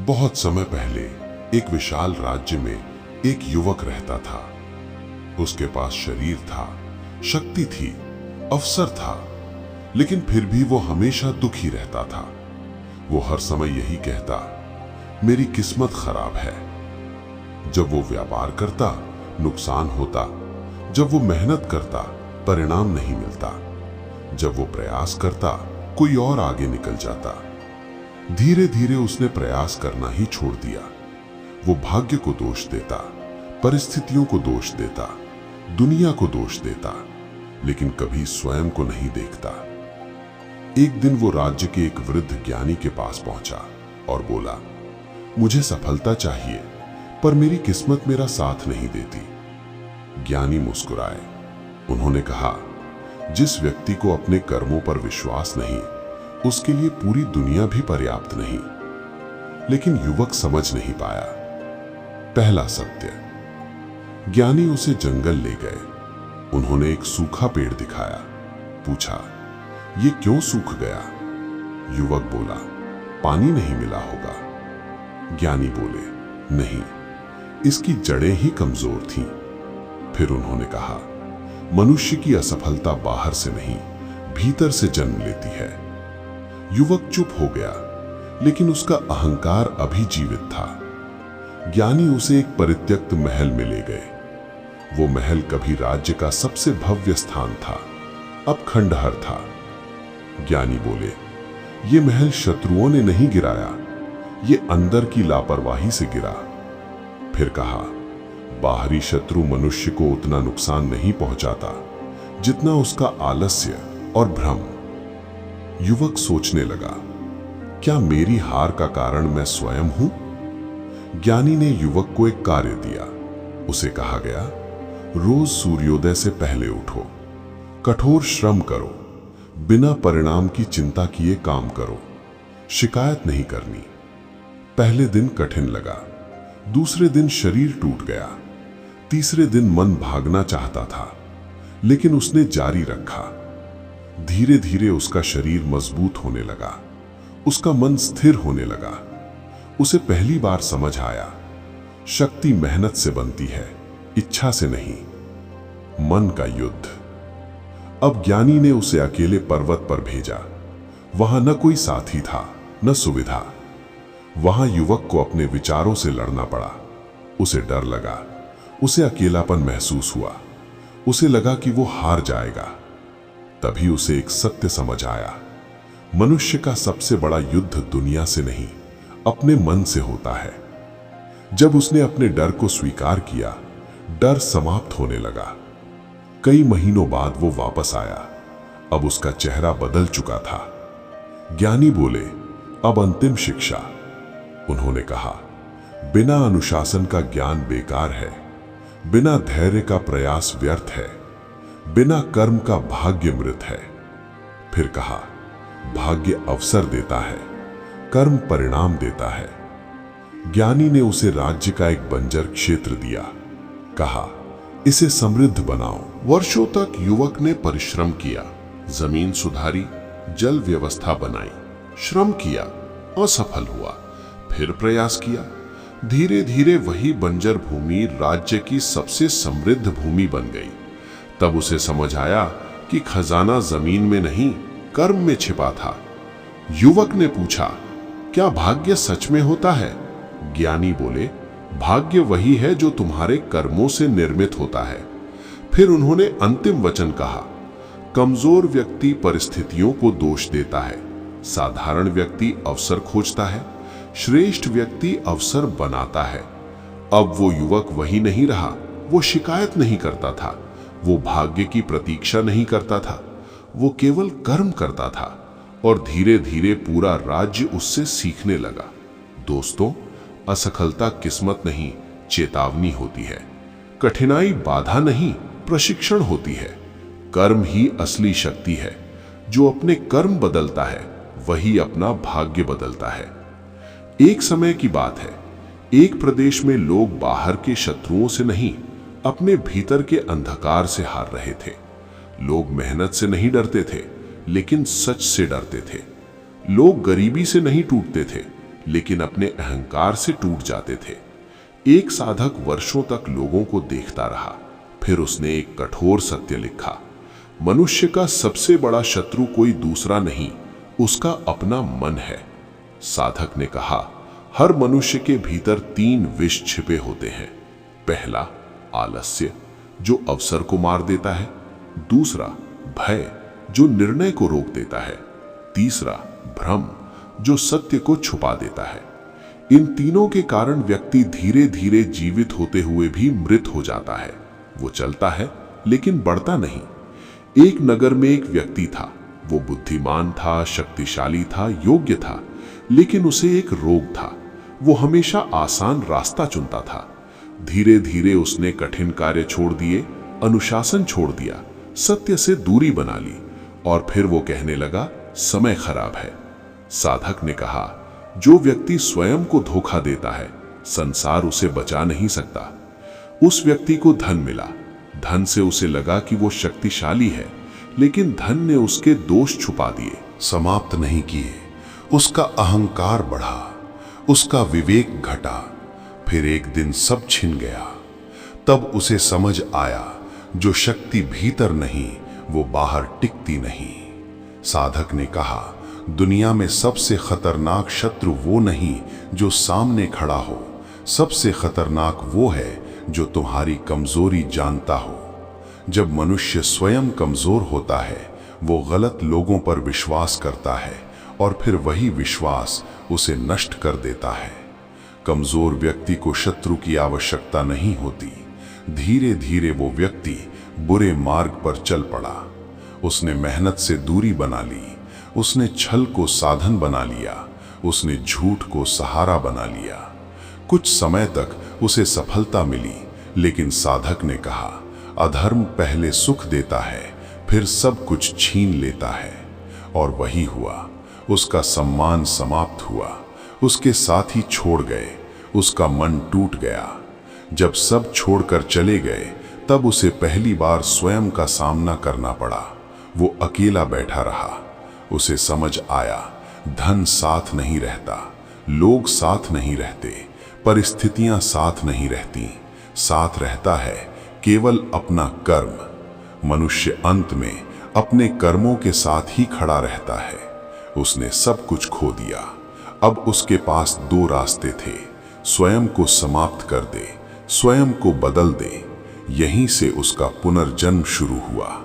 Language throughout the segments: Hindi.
बहुत समय पहले एक विशाल राज्य में एक युवक रहता था। उसके पास शरीर था, शक्ति थी, अवसर था, लेकिन फिर भी वो हमेशा दुखी रहता था। वो हर समय यही कहता, मेरी किस्मत खराब है। जब वो व्यापार करता, नुकसान होता। जब वो मेहनत करता, परिणाम नहीं मिलता। जब वो प्रयास करता, कोई और आगे निकल जाता। धीरे धीरे उसने प्रयास करना ही छोड़ दिया। वो भाग्य को दोष देता, परिस्थितियों को दोष देता, दुनिया को दोष देता, लेकिन कभी स्वयं को नहीं देखता। एक दिन वो राज्य के एक वृद्ध ज्ञानी के पास पहुंचा और बोला, मुझे सफलता चाहिए, पर मेरी किस्मत मेरा साथ नहीं देती। ज्ञानी मुस्कुराए। उन्होंने कहा, जिस व्यक्ति को अपने कर्मों पर विश्वास नहीं, उसके लिए पूरी दुनिया भी पर्याप्त नहीं। लेकिन युवक समझ नहीं पाया। पहला सत्य। ज्ञानी उसे जंगल ले गए। उन्होंने एक सूखा पेड़ दिखाया। पूछा, ये क्यों सूख गया? युवक बोला, पानी नहीं मिला होगा। ज्ञानी बोले, नहीं, इसकी जड़ें ही कमजोर थीं। फिर उन्होंने कहा, मनुष्य की असफलता बाहर से नहीं, भीतर से जन्म लेती है। युवक चुप हो गया, लेकिन उसका अहंकार अभी जीवित था। ज्ञानी उसे एक परित्यक्त महल में ले गए। वो महल कभी राज्य का सबसे भव्य स्थान था, अब खंडहर था। ज्ञानी बोले, ये महल शत्रुओं ने नहीं गिराया, ये अंदर की लापरवाही से गिरा। फिर कहा, बाहरी शत्रु मनुष्य को उतना नुकसान नहीं पहुंचाता जितना उसका आलस्य और भ्रम। युवक सोचने लगा, क्या मेरी हार का कारण मैं स्वयं हूं? ज्ञानी ने युवक को एक कार्य दिया। उसे कहा गया, रोज सूर्योदय से पहले उठो, कठोर श्रम करो, बिना परिणाम की चिंता किए काम करो, शिकायत नहीं करनी। पहले दिन कठिन लगा, दूसरे दिन शरीर टूट गया, तीसरे दिन मन भागना चाहता था, लेकिन उसने जारी रखा। धीरे धीरे उसका शरीर मजबूत होने लगा, उसका मन स्थिर होने लगा। उसे पहली बार समझ आया, शक्ति मेहनत से बनती है, इच्छा से नहीं। मन का युद्ध। अब ज्ञानी ने उसे अकेले पर्वत पर भेजा। वहां न कोई साथी था, न सुविधा। वहां युवक को अपने विचारों से लड़ना पड़ा। उसे डर लगा, उसे अकेलापन महसूस हुआ, उसे लगा कि वो हार जाएगा। तभी उसे एक सत्य समझ आया, मनुष्य का सबसे बड़ा युद्ध दुनिया से नहीं, अपने मन से होता है। जब उसने अपने डर को स्वीकार किया, डर समाप्त होने लगा। कई महीनों बाद वो वापस आया। अब उसका चेहरा बदल चुका था। ज्ञानी बोले, अब अंतिम शिक्षा। उन्होंने कहा, बिना अनुशासन का ज्ञान बेकार है, बिना धैर्य का प्रयास व्यर्थ है, बिना कर्म का भाग्य मृत है। फिर कहा, भाग्य अवसर देता है, कर्म परिणाम देता है। ज्ञानी ने उसे राज्य का एक बंजर क्षेत्र दिया। कहा, इसे समृद्ध बनाओ। वर्षों तक युवक ने परिश्रम किया, जमीन सुधारी, जल व्यवस्था बनाई, श्रम किया, असफल हुआ, फिर प्रयास किया। धीरे धीरे वही बंजर भूमि राज्य की सबसे समृद्ध भूमि बन गई। तब उसे समझ आया कि खजाना जमीन में नहीं, कर्म में छिपा था। युवक ने पूछा, क्या भाग्य सच में होता है? ज्ञानी बोले, भाग्य वही है जो तुम्हारे कर्मों से निर्मित होता है। फिर उन्होंने अंतिम वचन कहा, कमजोर व्यक्ति परिस्थितियों को दोष देता है, साधारण व्यक्ति अवसर खोजता है, श्रेष्ठ व्यक्ति अवसर बनाता है। अब वो युवक वही नहीं रहा। वो शिकायत नहीं करता था, वो भाग्य की प्रतीक्षा नहीं करता था, वो केवल कर्म करता था। और धीरे धीरे पूरा राज्य उससे सीखने लगा। दोस्तों, असफलता किस्मत नहीं, चेतावनी होती है। कठिनाई बाधा नहीं, प्रशिक्षण होती है। कर्म ही असली शक्ति है। जो अपने कर्म बदलता है, वही अपना भाग्य बदलता है। एक समय की बात है, एक प्रदेश में लोग बाहर के शत्रुओं से नहीं, अपने भीतर के अंधकार से हार रहे थे। लोग मेहनत से नहीं डरते थे, लेकिन सच से डरते थे। लोग गरीबी से नहीं टूटते थे, लेकिन अपने अहंकार से टूट जाते थे। एक साधक वर्षों तक लोगों को देखता रहा, फिर उसने एक कठोर सत्य लिखा, मनुष्य का सबसे बड़ा शत्रु कोई दूसरा नहीं, उसका अपना मन है। साधक ने कहा, हर मनुष्य के भीतर 3 विष छिपे होते हैं। पहला आलस्य, जो अवसर को मार देता है। दूसरा भय, जो निर्णय को रोक देता है। तीसरा भ्रम, जो सत्य को छुपा देता है। इन तीनों के कारण व्यक्ति धीरे धीरे जीवित होते हुए भी मृत हो जाता है। वो चलता है लेकिन बढ़ता नहीं। एक नगर में एक व्यक्ति था। वो बुद्धिमान था, शक्तिशाली था, योग्य था, लेकिन उसे एक रोग था। वो हमेशा आसान रास्ता चुनता था। धीरे धीरे उसने कठिन कार्य छोड़ दिए, अनुशासन छोड़ दिया, सत्य से दूरी बना ली, और फिर वो कहने लगा, समय खराब है। साधक ने कहा, जो व्यक्ति स्वयं को धोखा देता है, संसार उसे बचा नहीं सकता। उस व्यक्ति को धन मिला। धन से उसे लगा कि वो शक्तिशाली है, लेकिन धन ने उसके दोष छुपा दिए, समाप्त नहीं किए। उसका अहंकार बढ़ा, उसका विवेक घटा, फिर एक दिन सब छिन गया। तब उसे समझ आया, जो शक्ति भीतर नहीं, वो बाहर टिकती नहीं। साधक ने कहा, दुनिया में सबसे खतरनाक शत्रु वो नहीं जो सामने खड़ा हो, सबसे खतरनाक वो है जो तुम्हारी कमजोरी जानता हो। जब मनुष्य स्वयं कमजोर होता है, वो गलत लोगों पर विश्वास करता है, और फिर वही विश्वास उसे नष्ट कर देता है। कमजोर व्यक्ति को शत्रु की आवश्यकता नहीं होती। धीरे धीरे वो व्यक्ति बुरे मार्ग पर चल पड़ा। उसने मेहनत से दूरी बना ली, उसने छल को साधन बना लिया, उसने झूठ को सहारा बना लिया। कुछ समय तक उसे सफलता मिली, लेकिन साधक ने कहा, अधर्म पहले सुख देता है, फिर सब कुछ छीन लेता है। और वही हुआ। उसका सम्मान समाप्त हुआ, उसके साथी छोड़ गए, उसका मन टूट गया। जब सब छोड़कर चले गए, तब उसे पहली बार स्वयं का सामना करना पड़ा। वो अकेला बैठा रहा। उसे समझ आया, धन साथ नहीं रहता, लोग साथ नहीं रहते, परिस्थितियां साथ नहीं रहती, साथ रहता है केवल अपना कर्म। मनुष्य अंत में अपने कर्मों के साथ ही खड़ा रहता है। उसने सब कुछ खो दिया। अब उसके पास 2 रास्ते थे, स्वयं को समाप्त कर दे, स्वयं को बदल दे। यहीं से उसका पुनर्जन्म शुरू हुआ।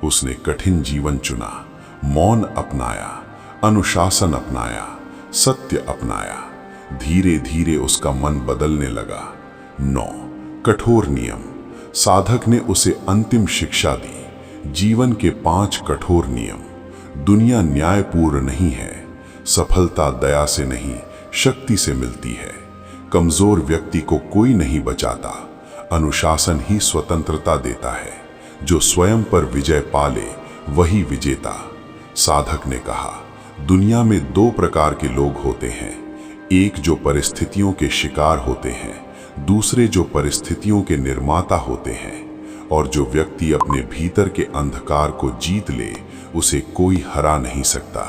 उसने कठिन जीवन चुना, मौन अपनाया, अनुशासन अपनाया, सत्य अपनाया। धीरे धीरे उसका मन बदलने लगा। 9 कठोर नियम। साधक ने उसे अंतिम शिक्षा दी। जीवन के 5 कठोर नियम। दुनिया न्यायपूर्ण नहीं है। सफलता दया से नहीं, शक्ति से मिलती है। कमजोर व्यक्ति को कोई नहीं बचाता। अनुशासन ही स्वतंत्रता देता है। जो स्वयं पर विजय पाले, वही विजेता। साधक ने कहा, दुनिया में 2 प्रकार के लोग होते हैं। एक जो परिस्थितियों के शिकार होते हैं, दूसरे जो परिस्थितियों के निर्माता होते हैं। और जो व्यक्ति अपने भीतर के अंधकार को जीत ले, उसे कोई हरा नहीं सकता।